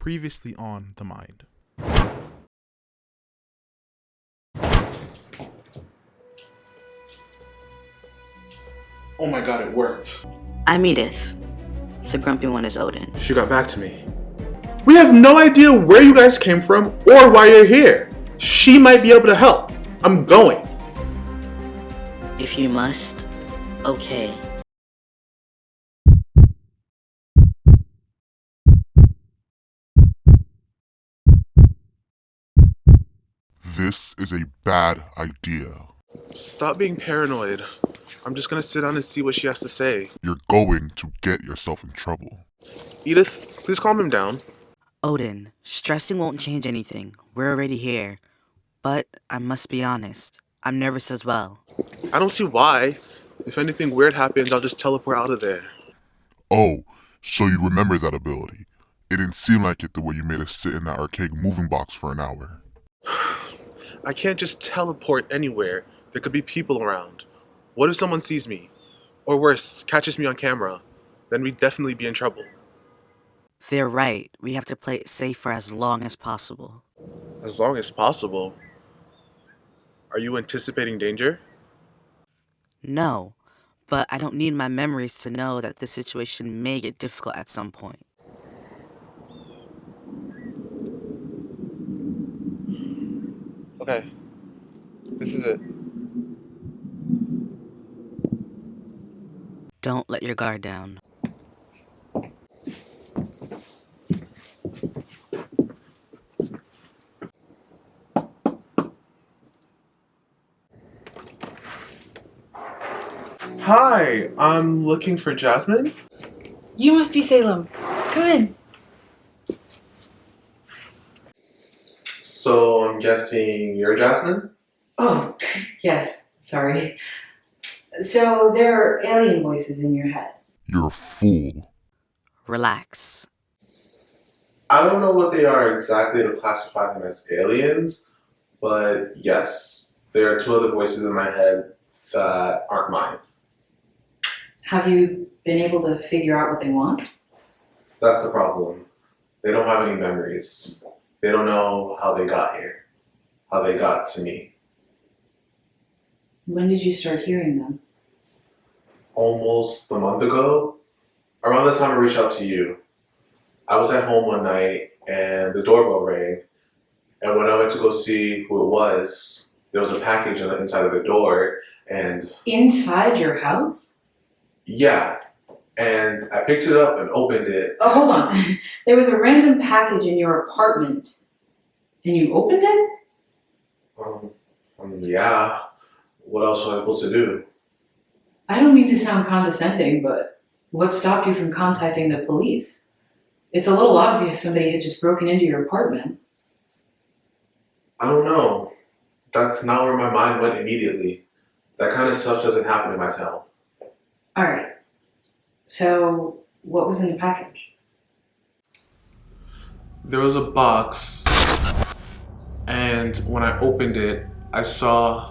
Previously on The Mind. Oh my god, it worked. I'm Edith. The grumpy one is Odin. She got back to me. We have no idea where you guys came from or why you're here. She might be able to help. I'm going. If you must, okay. This is a bad idea. Stop being paranoid. I'm just gonna sit down and see what she has to say. You're going to get yourself in trouble. Edith, please calm him down. Odin, stressing won't change anything. We're already here. But I must be honest, I'm nervous as well. I don't see why. If anything weird happens, I'll just teleport out of there. Oh, so you remember that ability. It didn't seem like it the way you made us sit in that archaic moving box for an hour. I can't just teleport anywhere. There could be people around. What if someone sees me? Or worse, catches me on camera? Then we'd definitely be in trouble. They're right. We have to play it safe for as long as possible. As long as possible. Are you anticipating danger? No, but I don't need my memories to know that this situation may get difficult at some point. Okay. This is it. Don't let your guard down. Hi, I'm looking for Jasmine. You must be Salem. Come in. So I'm guessing you're Jasmine? Oh, yes. Sorry. So there are alien voices in your head. You're a fool. Relax. I don't know what they are exactly to classify them as aliens, but yes, there are two other voices in my head that aren't mine. Have you been able to figure out what they want? That's the problem. They don't have any memories. They don't know how they got here, how they got to me. When did you start hearing them? Almost a month ago, around the time I reached out to you. I was at home one night and the doorbell rang. And when I went to go see who it was, there was a package on the inside of the door. And Inside your house? yeah, and I picked it up and opened it. Oh, hold on. There was a random package in your apartment. And you opened it? Yeah, what else was I supposed to do? I don't mean to sound condescending, but what stopped you from contacting the police? It's a little obvious somebody had just broken into your apartment. I don't know. That's not where my mind went immediately. That kind of stuff doesn't happen in my town. Alright. So, what was in the package? There was a box, and when I opened it, I saw...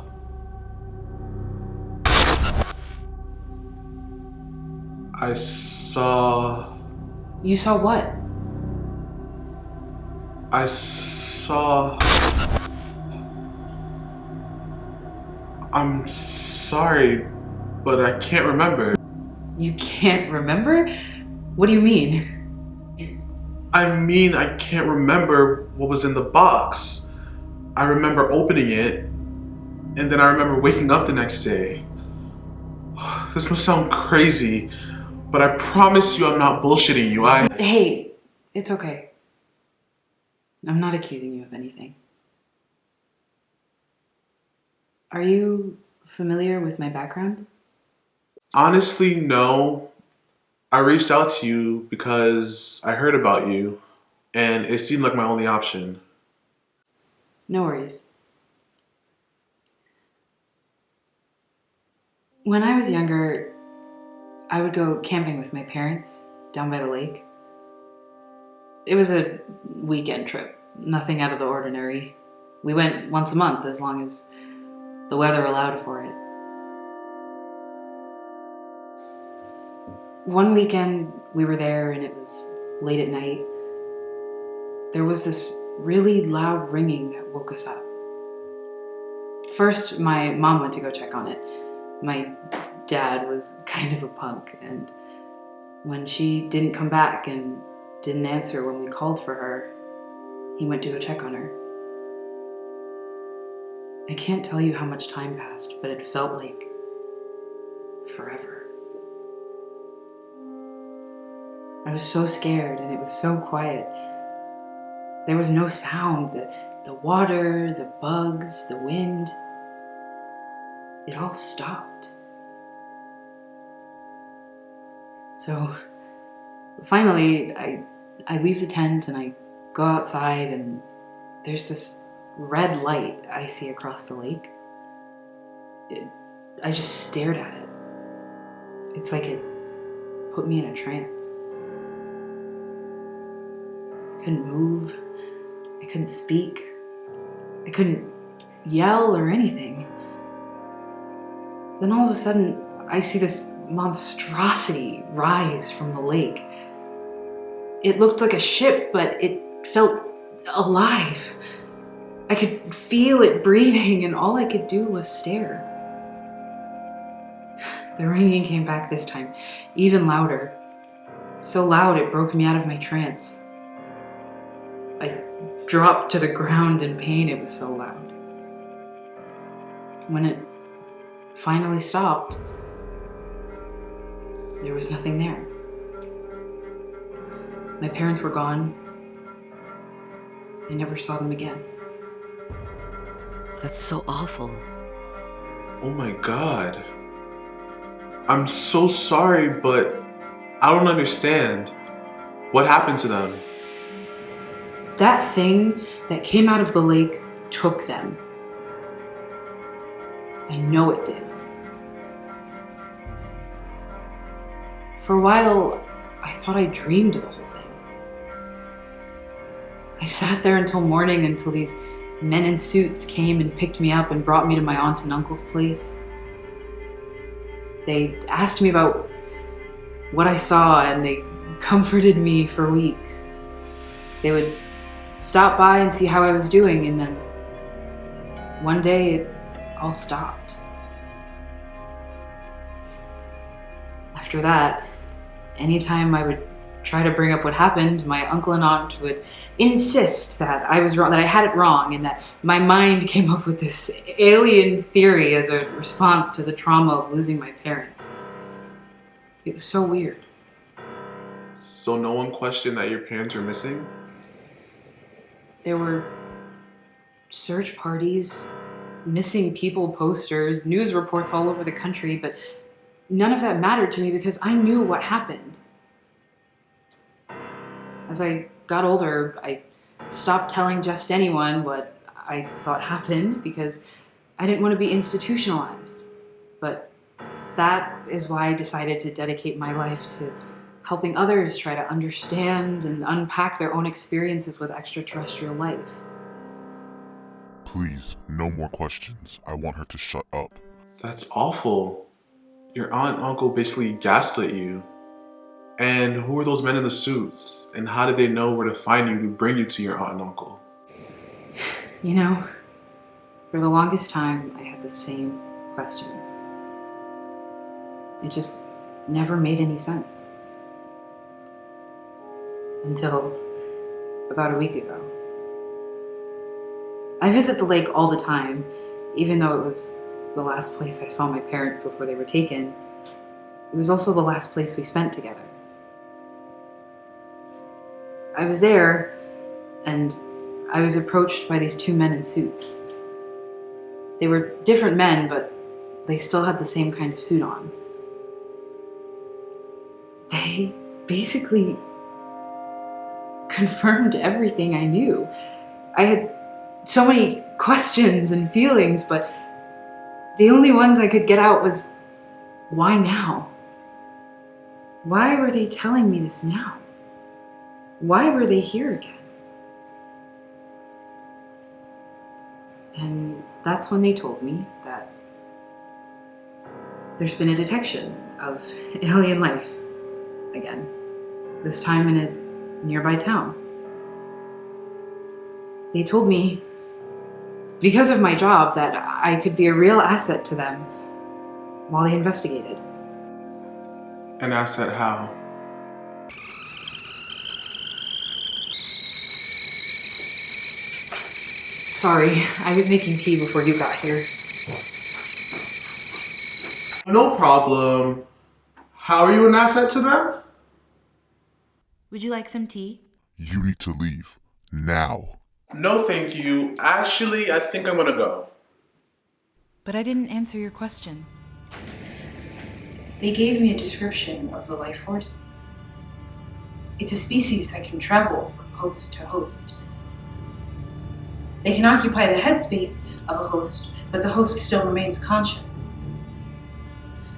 You saw what? I saw... I'm sorry, but I can't remember. You can't remember? What do you mean? I mean, I can't remember what was in the box. I remember opening it, and then I remember waking up the next day. This must sound crazy, but I promise you I'm not bullshitting you. Hey, it's okay. I'm not accusing you of anything. Are you familiar with my background? Honestly, no. I reached out to you because I heard about you, and it seemed like my only option. No worries. When I was younger, I would go camping with my parents down by the lake. It was a weekend trip, nothing out of the ordinary. We went once a month as long as the weather allowed for it. One weekend we were there and it was late at night. there was this really loud ringing that woke us up. First, my mom went to go check on it. My dad was kind of a punk, and when she didn't come back and didn't answer when we called for her, he went to go check on her. I can't tell you how much time passed, but it felt like forever. I was so scared, and it was so quiet. There was no sound. The water, the bugs, the wind, it all stopped. So finally, I leave the tent and I go outside, and there's this red light I see across the lake. I just stared at it. It's like it put me in a trance. I couldn't move. I couldn't speak. I couldn't yell or anything. Then all of a sudden, I see this monstrosity rise from the lake. It looked like a ship, but it felt alive. I could feel it breathing, and all I could do was stare. The ringing came back this time, even louder. So loud it broke me out of my trance. I dropped to the ground in pain, it was so loud. When it finally stopped, there was nothing there. My parents were gone. I never saw them again. That's so awful. Oh my god. I'm so sorry, but I don't understand. What happened to them? That thing that came out of the lake took them. I know it did. For a while, I thought I dreamed the whole thing. I sat there until morning, until these men in suits came and picked me up and brought me to my aunt and uncle's place. They asked me about what I saw, and they comforted me for weeks. They would stop by and see how I was doing, and then one day it all stopped. After that, anytime I would try to bring up what happened, my uncle and aunt would insist that I was wrong, that I had it wrong, and that my mind came up with this alien theory as a response to the trauma of losing my parents. It was so weird. So no one questioned that your parents were missing? There were search parties, missing people posters, news reports all over the country, but none of that mattered to me because I knew what happened. As I got older, I stopped telling just anyone what I thought happened because I didn't want to be institutionalized. But that is why I decided to dedicate my life to helping others try to understand and unpack their own experiences with extraterrestrial life. Please, no more questions. I want her to shut up. That's awful. Your aunt and uncle basically gaslit you. And who were those men in the suits? And how did they know where to find you to bring you to your aunt and uncle? You know, for the longest time, I had the same questions. It just never made any sense. Until about a week ago. I visit the lake all the time, even though it was the last place I saw my parents before they were taken. It was also the last place we spent together. I was there, and I was approached by these two men in suits. They were different men, but they still had the same kind of suit on. They basically confirmed everything I knew. I had so many questions and feelings, but the only ones I could get out was, why now? Why were they telling me this now? Why were they here again? And that's when they told me that there's been a detection of alien life again, this time in a nearby town. They told me, because of my job, that I could be a real asset to them while they investigated. An asset how? Sorry, I was making tea before you got here. No problem. How are you an asset to them? Would you like some tea? You need to leave. Now. No, thank you. Actually, I think I'm gonna go. But I didn't answer your question. They gave me a description of the life force. It's a species that can travel from host to host. They can occupy the headspace of a host, but the host still remains conscious.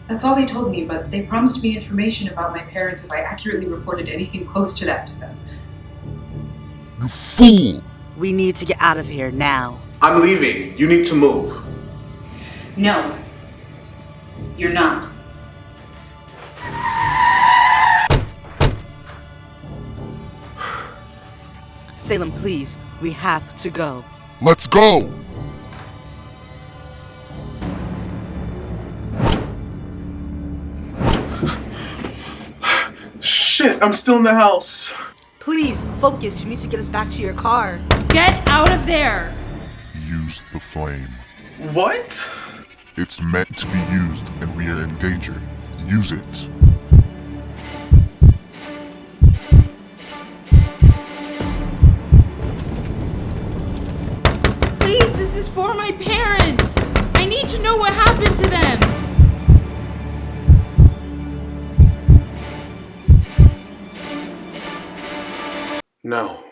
That's all they told me, but they promised me information about my parents if I accurately reported anything close to that to them. You fool! We need to get out of here now. I'm leaving. You need to move. No, you're not. Salem, please. We have to go. Let's go! Shit, I'm still in the house. Please, focus. You need to get us back to your car. Get out of there! Use the flame. What? It's meant to be used, and we are in danger. Use it. Please, this is for my parents! I need to know what happened to them! No.